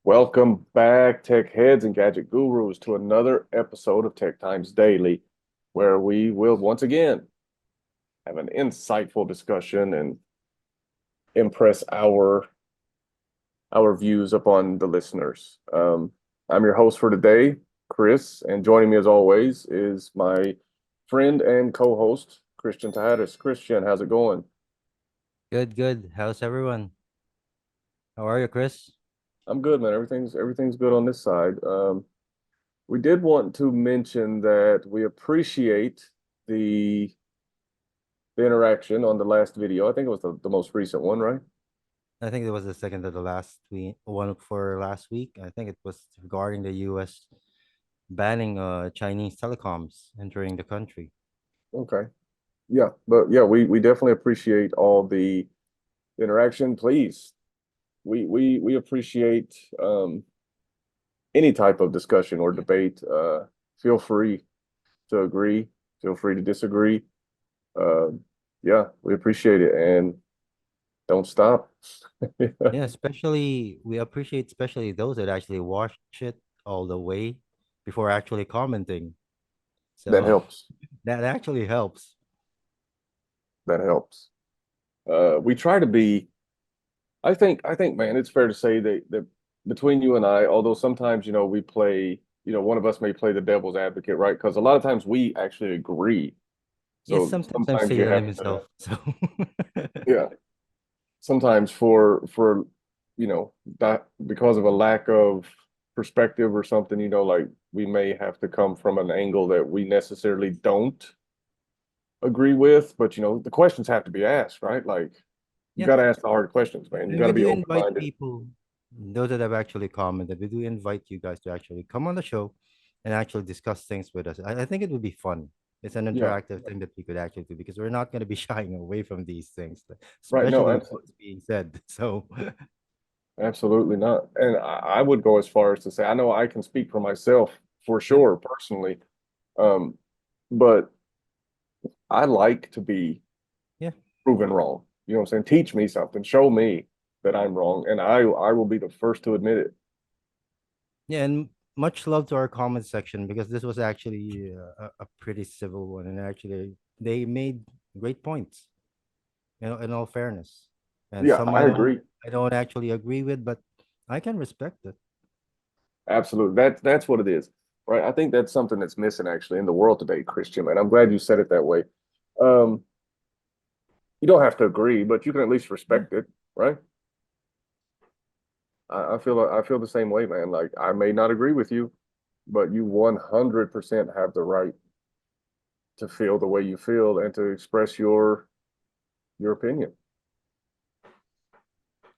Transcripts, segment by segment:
Welcome back, tech heads and gadget gurus, to another episode of Tech Times Daily, where we will once again have an insightful discussion and impress our views upon the listeners. I'm your host for today, Chris, and joining me as always is my friend and co-host, Christian Tahaddis. Christian, how's it going? Good, good. How's everyone? How are you, Chris? I'm good, man. Everything's good on this side. We did want to mention that we appreciate the the interaction on the last video. I think it was the most recent one, right? I think it was the second to the last week, one for last week. I think it was regarding the U.S. banning Chinese telecoms entering the country. Okay. Yeah, but yeah, we definitely appreciate all the interaction. Please, we appreciate any type of discussion or debate. Feel free to agree, feel free to disagree. Uh, yeah, we appreciate it and don't stop. Yeah, especially we appreciate especially those that actually watch it all the way before actually commenting. That So helps. that actually helps. That helps. We try to be I think, man, it's fair to say that between you and I, although sometimes, we play, one of us may play the devil's advocate, right? Because a lot of times we actually agree. Yes, So sometimes I'm sometimes you Salem have to, himself. So yeah, sometimes for, that because of a lack of perspective or something, like we may have to come from an angle that we necessarily don't agree with, but the questions have to be asked, right? Like you yeah, got to ask the hard questions, man. You and got we to be do invite open-minded. people, those that have actually commented, we do invite you guys to actually come on the show and actually discuss things with us. I think it would be fun. It's an Yeah. interactive thing that we could actually do because we're not going to be shying away from these things, Right. No, especially absolutely. what's being said. So, Absolutely not. And I would go as far as to say, I know I can speak for myself for yep, sure, personally. Um, but I like to be yeah, proven wrong. You know what I'm saying? Teach me something, show me that I'm wrong, and I will be the first to admit it. yeah, and much love to our comment section because this was actually a pretty civil one, and actually they made great points. In all fairness, and Yeah, some I agree. I don't actually agree with, but I can respect it. Absolutely. That's what it is. Right. I think that's something that's missing actually in the world today, Christian, and I'm glad you said it that way. Um, you don't have to agree, but you can at least Yeah. respect it, right? I feel the same way, man. Like I may not agree with you, but you 100% have the right to feel the way you feel and to express your opinion.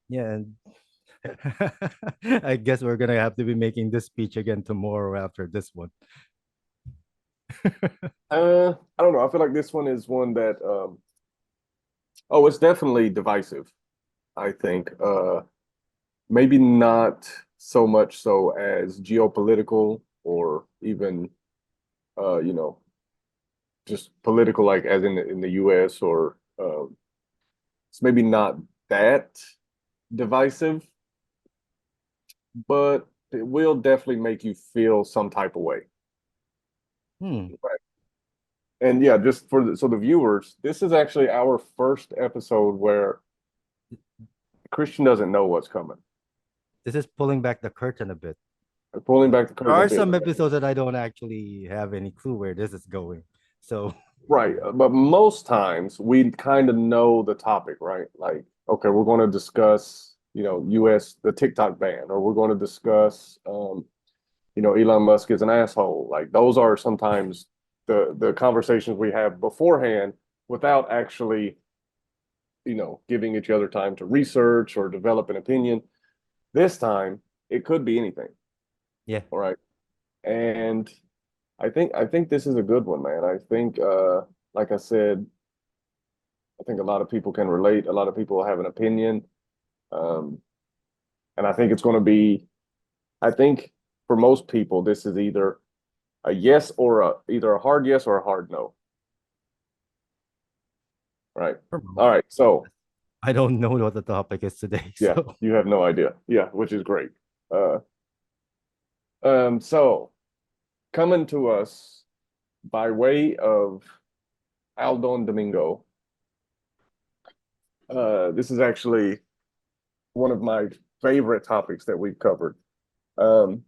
Yeah, and I guess we're gonna have to be making this speech again tomorrow after this one. I don't know. I feel like this one is one that oh, it's definitely divisive, I think. Maybe not so much so as geopolitical or even you know, just political like as in the US or it's maybe not that divisive, but it will definitely make you feel some type of way. Hmm. Right. And yeah, just so the viewers, this is actually our first episode where Christian doesn't know what's coming. This is pulling back the curtain a bit. We're pulling back the There curtain a are bit. some episodes that I don't actually have any clue where this is going. So, Right. But most times we kind of know the topic, right? Like, okay, we're going to discuss, US, the TikTok ban, or we're going to discuss, Elon Musk is an asshole. Like those are sometimes the conversations we have beforehand without actually, giving each other time to research or develop an opinion. This time it could be anything. yeah, All right. And I think this is a good one, man. I think like I said, I think a lot of people can relate. A lot of people have an opinion. Um, and I think it's going to be, I think for most people, this is either a yes or either a hard yes or a hard no. Right. for All most. right. So I don't know what the topic is today. yeah, So, you have no idea. Yeah, which is great. Uh, so coming to us by way of Aldon Domingo. This is actually one of my favorite topics that we've covered. Um,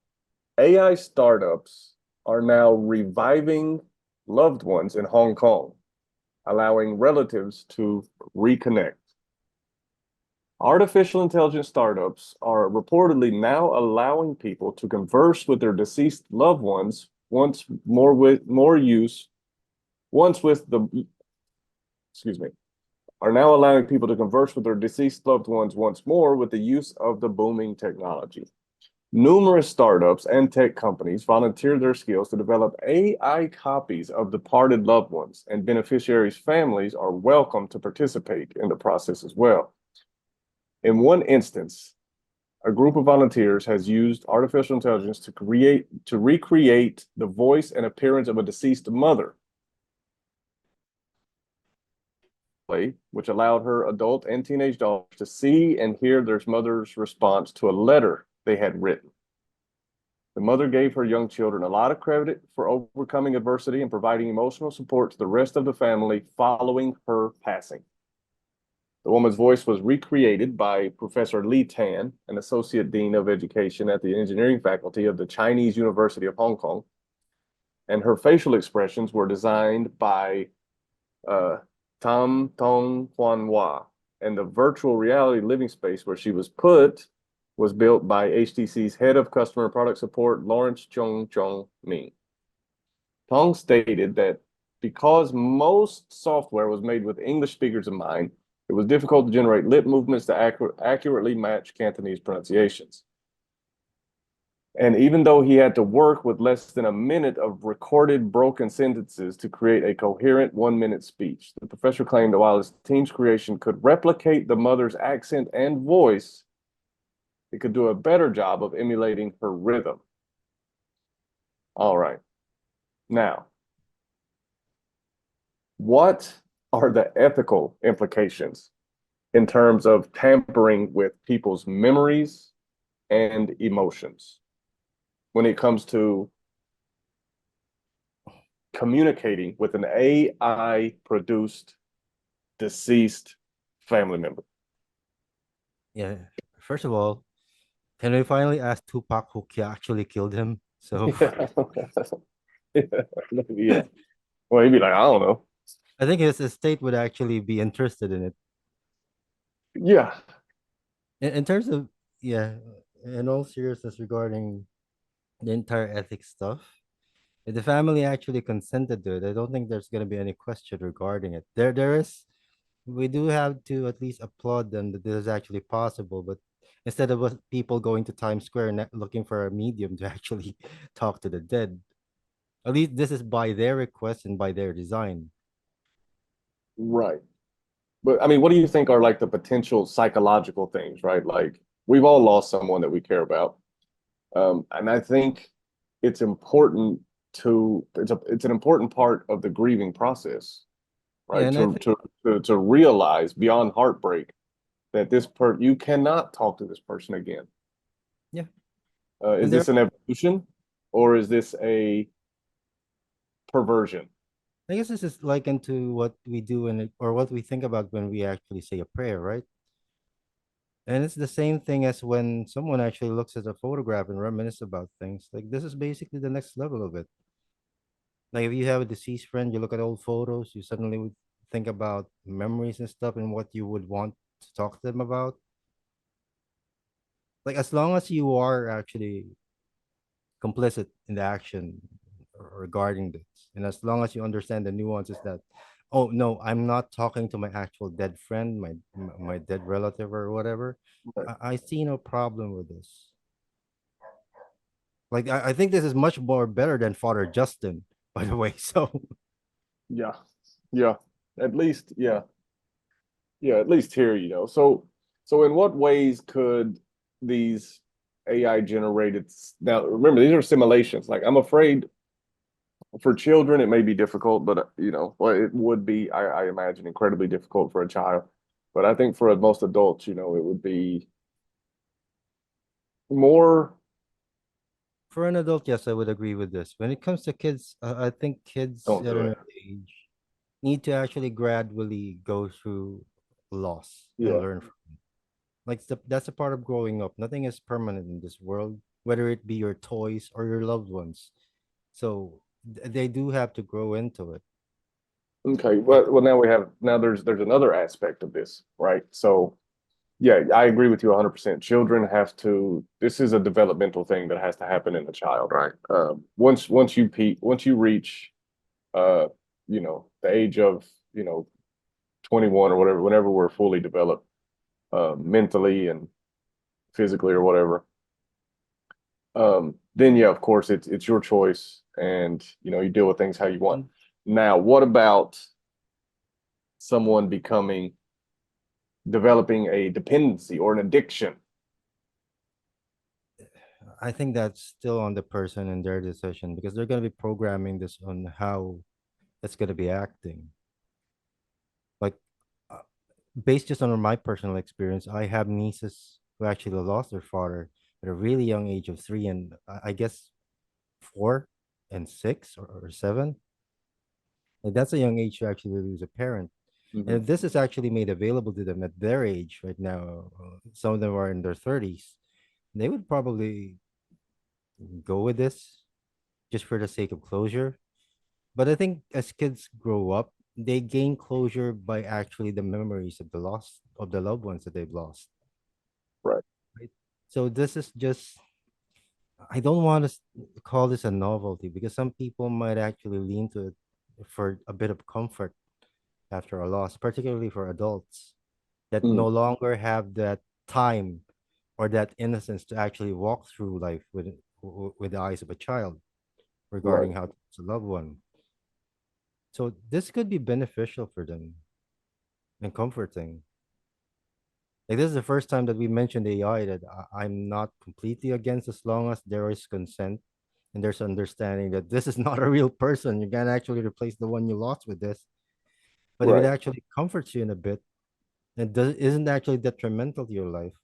AI startups are now reviving loved ones in Hong Kong, allowing relatives to reconnect. Artificial intelligence startups are reportedly now allowing people to converse with their deceased loved ones once more with more use once with the excuse me are now allowing people to converse with their deceased loved ones once more with the use of the booming technology. Numerous startups and tech companies volunteer their skills to develop AI copies of departed loved ones, and beneficiaries' families are welcome to participate in the process as well. In one instance, a group of volunteers has used artificial intelligence to recreate the voice and appearance of a deceased mother, which allowed her adult and teenage daughters to see and hear their mother's response to a letter they had written. The mother gave her young children a lot of credit for overcoming adversity and providing emotional support to the rest of the family following her passing. The woman's voice was recreated by Professor Li Tan, an associate dean of education at the engineering faculty of the Chinese University of Hong Kong, and her facial expressions were designed by Tam Tong Huan Hua, and the virtual reality living space where she was put was built by HTC's head of customer product support, Lawrence Chong Ming. Tong stated that because most software was made with English speakers in mind, it was difficult to generate lip movements to accurately match Cantonese pronunciations. And even though he had to work with less than a minute of recorded broken sentences to create a coherent 1 minute speech, the professor claimed that while his team's creation could replicate the mother's accent and voice, it could do a better job of emulating her rhythm. All right. Now, what are the ethical implications in terms of tampering with people's memories and emotions when it comes to communicating with an AI produced deceased family member? Yeah. First of all, can we finally ask Tupac who actually killed him? So Yeah. Well, he'd be like, I don't know. I think his estate would actually be interested in it. Yeah. In terms of, yeah, in all seriousness regarding the entire ethics stuff, if the family actually consented to it, I don't think there's going to be any question regarding it. There is, we do have to at least applaud them that this is actually possible. But instead of people going to Times Square and looking for a medium to actually talk to the dead, at least this is by their request and by their design. Right. But I mean, what do you think are like the potential psychological things, right? Like we've all lost someone that we care about. And I think it's important it's an important part of the grieving process, Yeah, right? and I think To realize beyond heartbreak that you cannot talk to this person again. yeah, Is and there this an evolution or is this a perversion? I guess this is likened to what we do or what we think about when we actually say a prayer, right? And it's the same thing as when someone actually looks at a photograph and reminisce about things. Like this is basically the next level of it. Like if you have a deceased friend, you look at old photos, you suddenly would think about memories and stuff and what you would want to talk to them about. Like as long as you are actually complicit in the action regarding this, and as long as you understand the nuances that, oh no, I'm not talking to my actual dead friend, my dead relative or whatever. Right. I see no problem with this. Like I think this is much more better than Father Justin, by the way. So Yeah. Yeah. At least, yeah. Yeah, at least here, So in what ways could these AI generated now remember these are simulations. Like I'm afraid for children it may be difficult, but well, it would be, I imagine, incredibly difficult for a child. But I think for most adults, it would be more For an adult, yes, I would agree with this. When it comes to kids, I think kids don't at do an it. early age need to actually gradually go through loss and Yeah. learn from it. Like that's a part of growing up. Nothing is permanent in this world, whether it be your toys or your loved ones. So they do have to grow into it. Okay. And Well, now we have now there's another aspect of this, right? So yeah, I agree with you 100%. Children have to, this is a developmental thing that has to happen in the child, right? Once you reach, uh, the age of, 21 or whatever, whenever we're fully developed, mentally and physically or whatever, then yeah, of course, it's your choice, and you deal with things how you want. Now, what about someone developing a dependency or an addiction? I think that's still on the person and their decision because they're going to be programming this on how it's going to be acting. Like, uh, based just on my personal experience, I have nieces who actually lost their father at a really young age of 3 and I guess 4 and 6 or 7. Like that's a young age to actually lose a parent. And Mhm. if this is actually made available to them at their age right now, some of them are in their 30s, they would probably go with this just for the sake of closure. But I think as kids grow up, they gain closure by actually the memories of the loss of the loved ones that they've lost. Right. Right. So this is just I don't want to call this a novelty because some people might actually lean to it for a bit of comfort after a loss, particularly for adults that no Mm. longer have that time or that innocence to actually walk through life with the eyes of a child Right. regarding how to lose a loved one. So this could be beneficial for them and comforting. Like this is the first time that we mentioned AI that I'm not completely against as long as there is consent and there's understanding that this is not a real person. You can't actually replace the one you lost with this. But if it Right. actually comforts you in a bit and isn't actually detrimental to your life,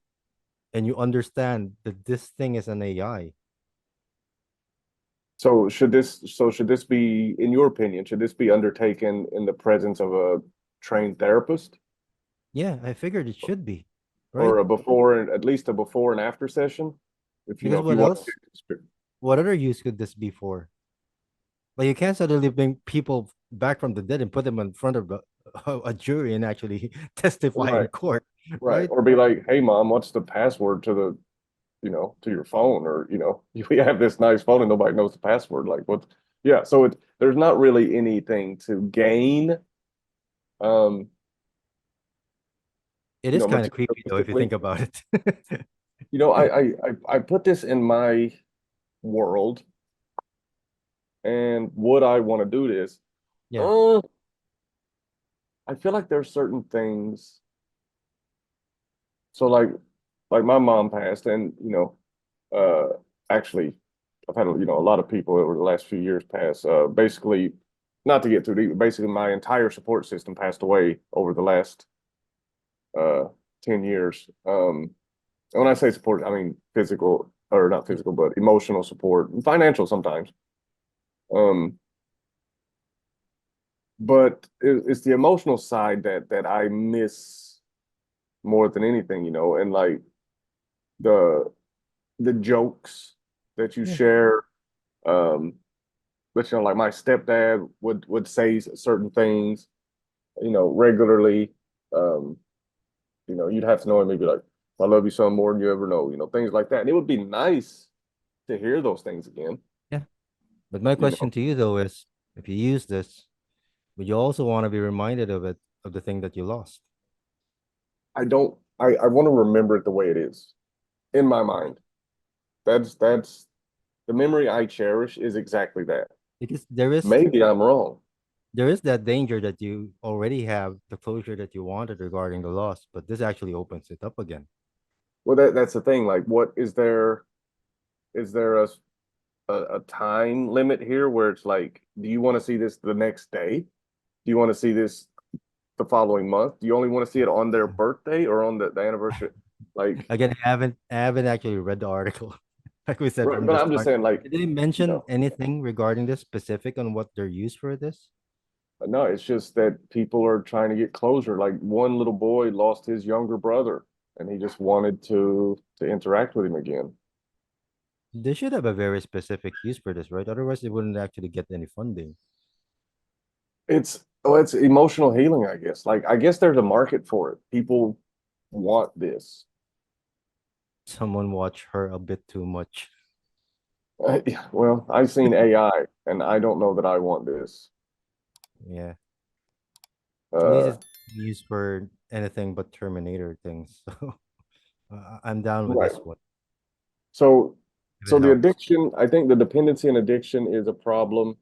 and you understand that this thing is an AI. So should this be, in your opinion, should this be undertaken in the presence of a trained therapist Yeah, I figured it should be, or right? a before and at least a before and after session? If Because if you what want to else? What other use could this be for? Like you can't suddenly bring people back from the dead and put them in front of a jury and actually testify in right, court, right. right? Or be like, hey mom, what's the password to to your phone? Or, we have this nice phone and nobody knows the password. Like what yeah, so there's not really anything to gain um, It is kind of creepy though if you materialistically. think about it. I put this in my world, and would I want to do this? Yeah, Uh, I feel like there's certain things. So like my mom passed, and actually, I've had a lot of people over the last few years pass. Basically, not to get too deep, but basically my entire support system passed away over the last uh 10 years. And when I say support, I mean physical, or not yeah, physical, but emotional support, and financial sometimes. Um, but it's the emotional side that I miss more than anything, and like the the jokes that you yeah. share. Um, but like my stepdad would say certain things, regularly. Um, you'd have to know him. He'd be like, "I love you son more than you ever know," things like that. And it would be nice to hear those things again. Yeah. But my You know, question to you though is, if you use this, would you also want to be reminded of it, of the thing that you lost? I don't. I want to remember it the way it is in my mind. That's the memory I cherish is exactly that. Because Maybe I'm wrong. there is that danger that you already have the closure that you wanted regarding the loss, but this actually opens it up again. Well, that's the thing. Like, what is there? Is there a time limit here where it's like, do you want to see this the next day? Do you want to see this the following month? Do you only want to see it on their birthday or on the anniversary? Like, Again, I haven't actually read the article. Like we said right, from but the I'm just start. saying, like, Did they you mention know, anything regarding this specific on what they're used for this? no, it's just that people are trying to get closure. Like one little boy lost his younger brother, and he just wanted to interact with him again. They should have a very specific use for this, right? Otherwise, they wouldn't actually get any funding. It's emotional healing, I guess. Like I guess there's a market for it. People want this. Someone watch her a bit too much. Yeah, well, I've seen AI, and I don't know that I want this. Yeah. At least Uh, it's used for anything but Terminator things. So I'm down with right. this one So, if so it the helps. addiction, I think the dependency and addiction is a problem,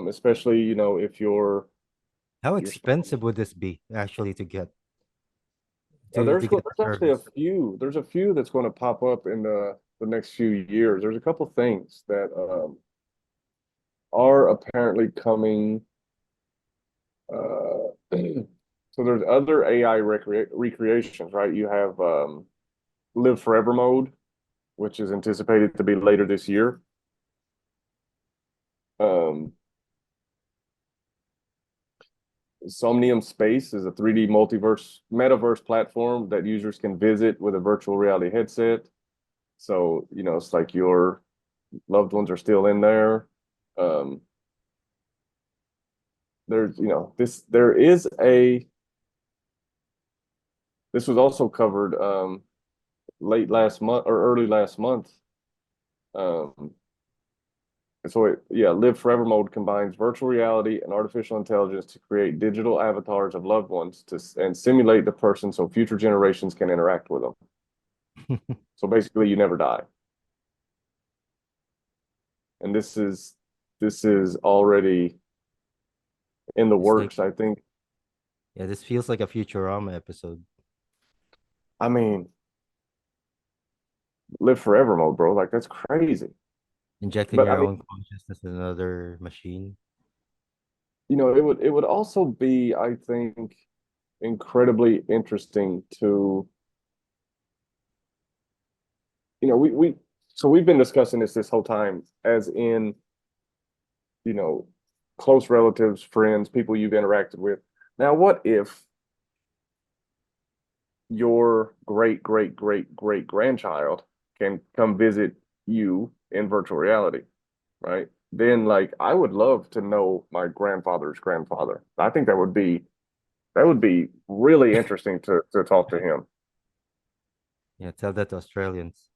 especially, if How your spouse. expensive would this be actually to get There's to get the there's actually a service? few. There's a few that's going to pop up in the next few years. There's a couple things that are apparently coming. So there's other AI recreations, right? You have live forever mode, which is anticipated to be later this year. Um, Somnium Space is a 3D multiverse metaverse platform that users can visit with a virtual reality headset. So, it's like your loved ones are still in there. Um, there's, this was also covered late last month or early last month. Um, yeah, Live Forever mode combines virtual reality and artificial intelligence to create digital avatars of loved ones and simulate the person so future generations can interact with them. So basically, you never die. And this is already in the It's like, works, I think. yeah, this feels like a Futurama episode. I mean, Live Forever mode, bro. Like that's crazy. Injecting But I your mean, own consciousness in another machine. it would also be, I think, incredibly interesting to, we so we've been discussing this whole time, as in, you know, close relatives, friends, people you've interacted with. Now, what if your great great great great grandchild can come visit you in virtual reality, right? Then, like, I would love to know my grandfather's grandfather. I think that would be really interesting to talk to him. Yeah, tell that to Australians.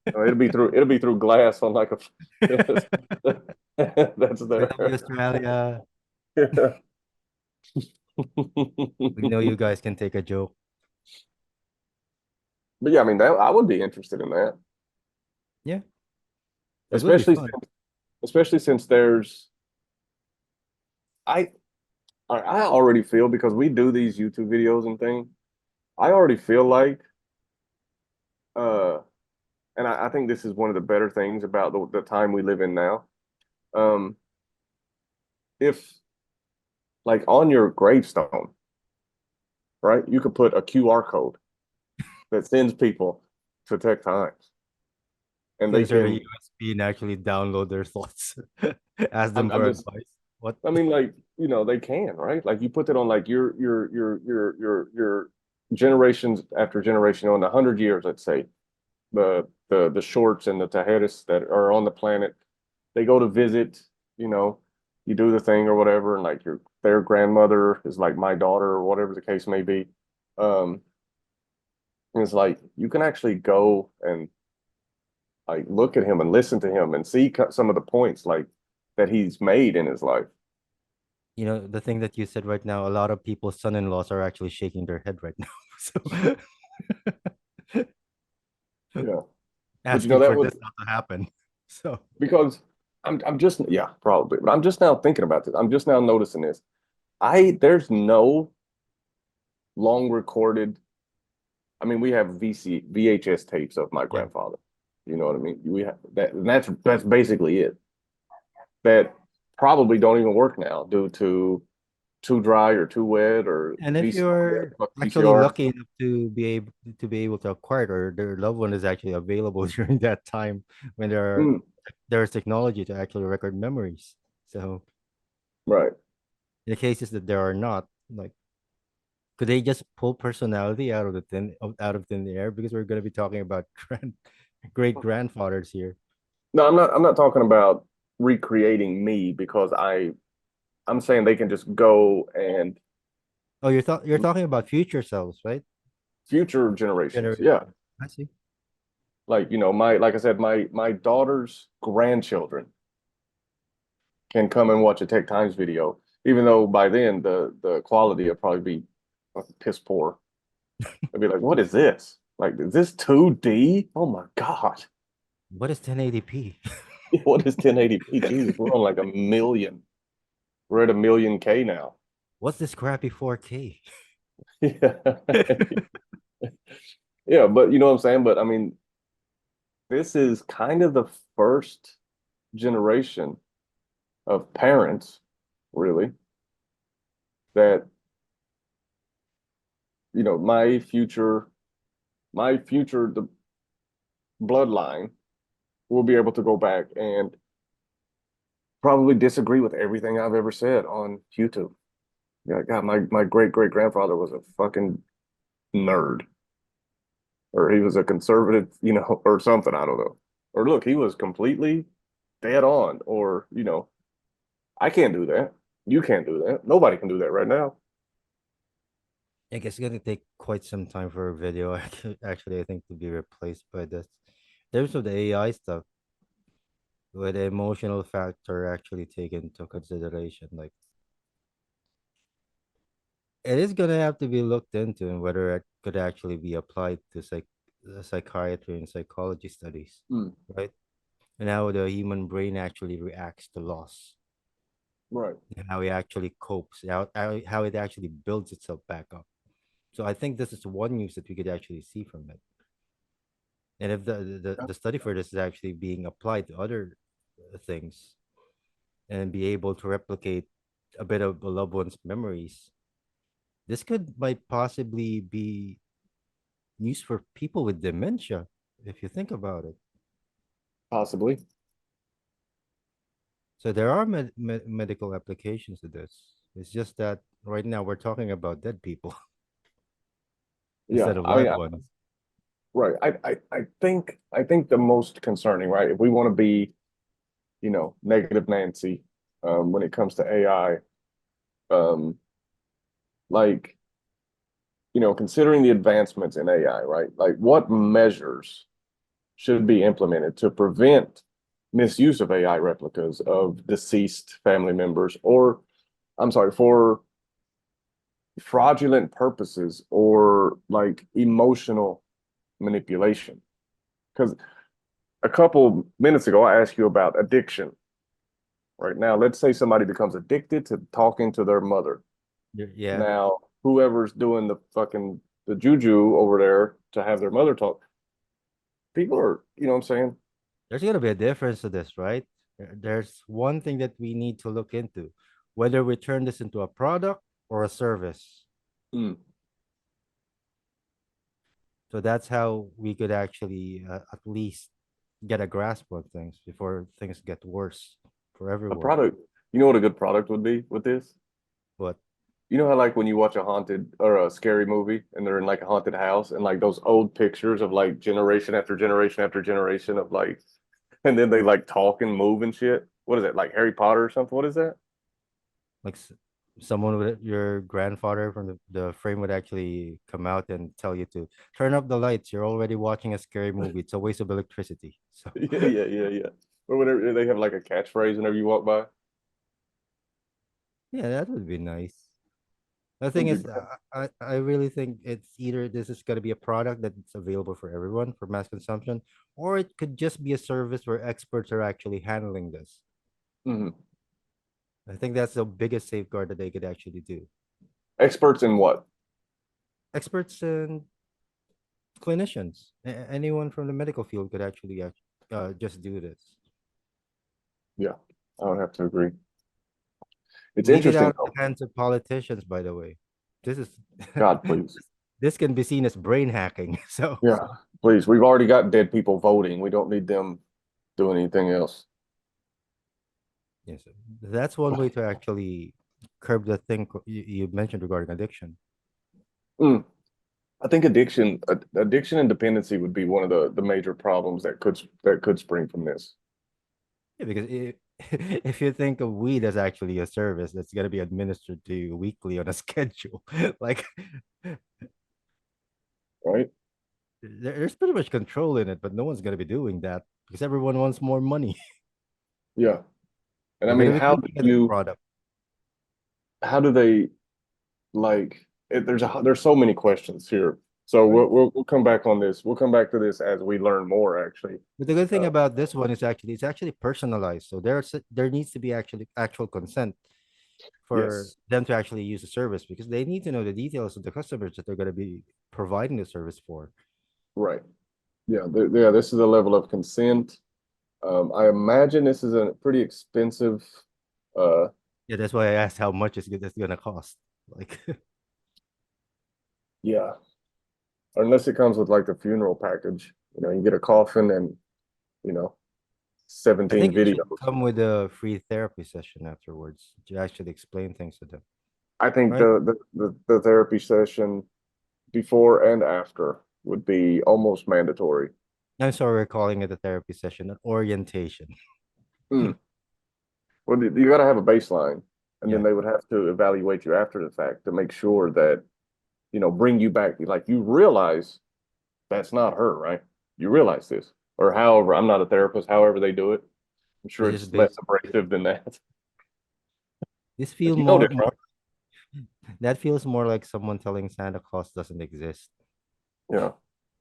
It'll be through glass on like a that's We love you, there. Australia. We know you guys can take a joke. But yeah, I mean, I would be interested in that, Yeah, it would be especially fun. since, especially since I I already feel, because we do these YouTube videos and things. I already feel like uh and I think this is one of the better things about the time we live in now. Um, if, like, on your gravestone, right, you could put a QR code that sends people to tech times, and they Insert a can. USB and actually download their thoughts. Ask them I'm for just. advice. What? I mean, like, they can, right? Like, you put that on, like, your generations after generation, on 100 years, let's say, the shorts and the Tajeres that are on the planet, they go to visit, you know, you do the thing or whatever, and like their grandmother is like my daughter or whatever the case may be. Um, and it's like you can actually go and like look at him and listen to him and see some of the points like that he's made in his life. You know, the thing that you said right now, a lot of people's son-in-laws are actually shaking their head right now. So Yeah. But asking that for would, this not to happen. So because I'm just, yeah, probably, but I'm just now thinking about this. I'm just now noticing this. There's no long recorded. I mean, we have VHS tapes of my yeah. grandfather. You know what I mean? We have that, and that's basically it. That probably don't even work now due to too dry or too wet or And if somebody has you're fuck actually PCR. lucky enough to be able to acquire it, or their loved one is actually available during that time when Mm, there's technology to actually record memories. So right. in the cases that there are not, like, could they just pull personality out of thin air? Because we're going to be talking about great grandfathers here. No, I'm not talking about recreating me because I'm saying they can just go and Oh, you're talking about future selves, right? future generations. Yeah. Generation. I see. Like, my like I said, my daughter's grandchildren can come and watch a Tech Times video, even though by then the quality will probably be fucking piss poor. I'd be like, what is this? Like, is this 2D? Oh my God. What is 1080p? What is 1080p? Jesus, we're on like a million. We're at a million K now. What's this crappy 4K? Yeah. Yeah, but you know what I'm saying? But I mean, this is kind of the first generation of parents, really, that, my future, the bloodline will be able to go back and probably disagree with everything I've ever said on YouTube. Yeah, God, my great great grandfather was a fucking nerd, or he was a conservative, or something. I don't know. Or look, he was completely dead on, or I can't do that. You can't do that. Nobody can do that right now. I guess it's gonna take quite some time for a video actually, I think, to be replaced by this. In terms of the AI stuff, with the emotional factor actually taken into consideration, like, it is gonna have to be looked into and whether it could actually be applied to psychiatry and psychology studies, Mm, right? And how the human brain actually reacts to loss, right. and how it actually copes, how it actually builds itself back up. So I think this is one use that we could actually see from it. And if the study for this is actually being applied to other things and be able to replicate a bit of a loved one's memories, this could might possibly be used for people with dementia, if you think about it. Possibly. So there are medical applications to this. It's just that right now we're talking about dead people Yeah. instead of I mean, live ones. right. I think the most concerning, right? If we want to be, negative Nancy, when it comes to AI, um, like, considering the advancements in AI, right? Like, what measures should be implemented to prevent misuse of AI replicas of deceased family members, or I'm sorry, for fraudulent purposes or like emotional manipulation? Because a couple minutes ago, I asked you about addiction. Right now, let's say somebody becomes addicted to talking to their mother. Yeah, Now, whoever's doing the juju over there to have their mother talk, people are, you know what I'm saying? there's gonna be a difference to this, right? There's one thing that we need to look into, whether we turn this into a product or a service. Mm, So that's how we could actually at least get a grasp on things before things get worse for a everyone. product, you know what a good product would be with this? But You know how like when you watch a haunted or a scary movie and they're in like a haunted house and like those old pictures of like generation after generation after generation of like, and then they like talk and move and shit. What is it, like Harry Potter or something? What is that? like someone with your grandfather from the frame would actually come out and tell you to turn up the lights. You're already watching a scary movie. It's a waste of electricity. So Yeah, yeah, yeah, yeah. Or whenever they have like a catchphrase whenever you walk by. yeah, that would be nice. The thing That'd be is, great. I really think it's either this is going to be a product that's available for everyone for mass consumption, or it could just be a service where experts are actually handling this. Hmm. I think that's the biggest safeguard that they could actually do. Experts in what? Experts and clinicians, anyone from the medical field could actually just do this. Yeah, I would have to agree. It's Leave it interesting out of though. the hands of politicians, by the way. This is God, please. this can be seen as brain hacking. So Yeah, please. We've already got dead people voting. We don't need them doing anything else. yes, that's one way to actually curb the thing you mentioned regarding addiction. Mm. I think addiction and dependency would be one of the major problems that could spring from this, Yeah, because if you think of weed as actually a service that's going to be administered to you weekly on a schedule, like right? there's pretty much control in it, but no one's going to be doing that because everyone wants more money. Yeah. And I They're mean, going to be looking at the product. how do they there's so many questions here. So Right. we'll come back on this. We'll come back to this as we learn more, actually. But the good thing Uh, about this one is actually it's actually personalized. So there needs to be actually actual consent for yes, them to actually use the service because they need to know the details of the customers that they're going to be providing the service for. right. Yeah, yeah, this is a level of consent. I imagine this is a pretty expensive uh Yeah, that's why I asked how much is it's going to cost. Like, yeah, unless it comes with like the funeral package. You know, you get a coffin and, you know, I 17 think it should videos. come with a free therapy session afterwards to actually explain things to them, I think right? the therapy session before and after would be almost mandatory. I'm sorry we're calling it a therapy session, an orientation. Hmm. Well, you got to have a baseline, and then Yeah, they would have to evaluate you after the fact to make sure that, you know, bring you back. Like you realize that's not her, right? You realize this, or however, I'm not a therapist. However they do it, I'm sure it's just it's less based. abrasive than that. This feel You know this, more right? that feels more like someone telling Santa Claus doesn't exist. Yeah.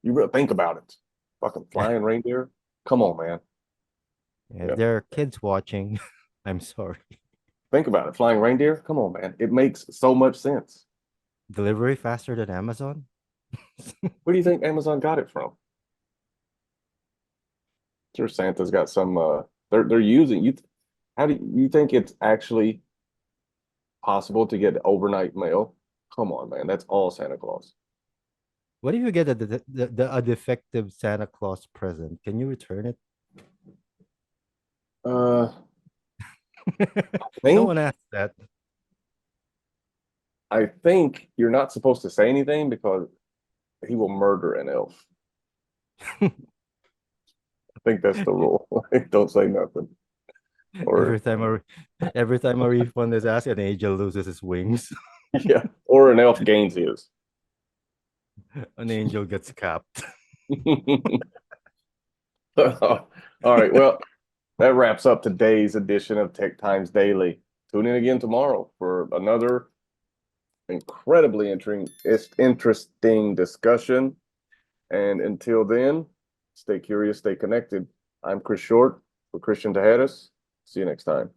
You really think about it. Fucking Yeah, flying reindeer. Come on, man. if Yeah. there are kids watching, I'm sorry. Think about it. Flying reindeer. Come on, man. It makes so much sense. Delivery faster than Amazon? Where do you think Amazon got it from? Sure, Santa's got some. They're using you. How do you think it's actually possible to get overnight mail? Come on, man. That's all Santa Claus. What if you get a defective Santa Claus present? Can you return it? Uh, No one think asked that. I think you're not supposed to say anything because he will murder an elf. I think that's the rule. Like, don't say nothing. Every Or time every time a refund is asked, an angel loses his wings. yeah, or an elf gains his. An angel gets capped. All right. Well, that wraps up today's edition of Tech Times Daily. Tune in again tomorrow for another incredibly interesting discussion. And until then, stay curious, stay connected. I'm Chris Short for Christian Tejedis. See you next time.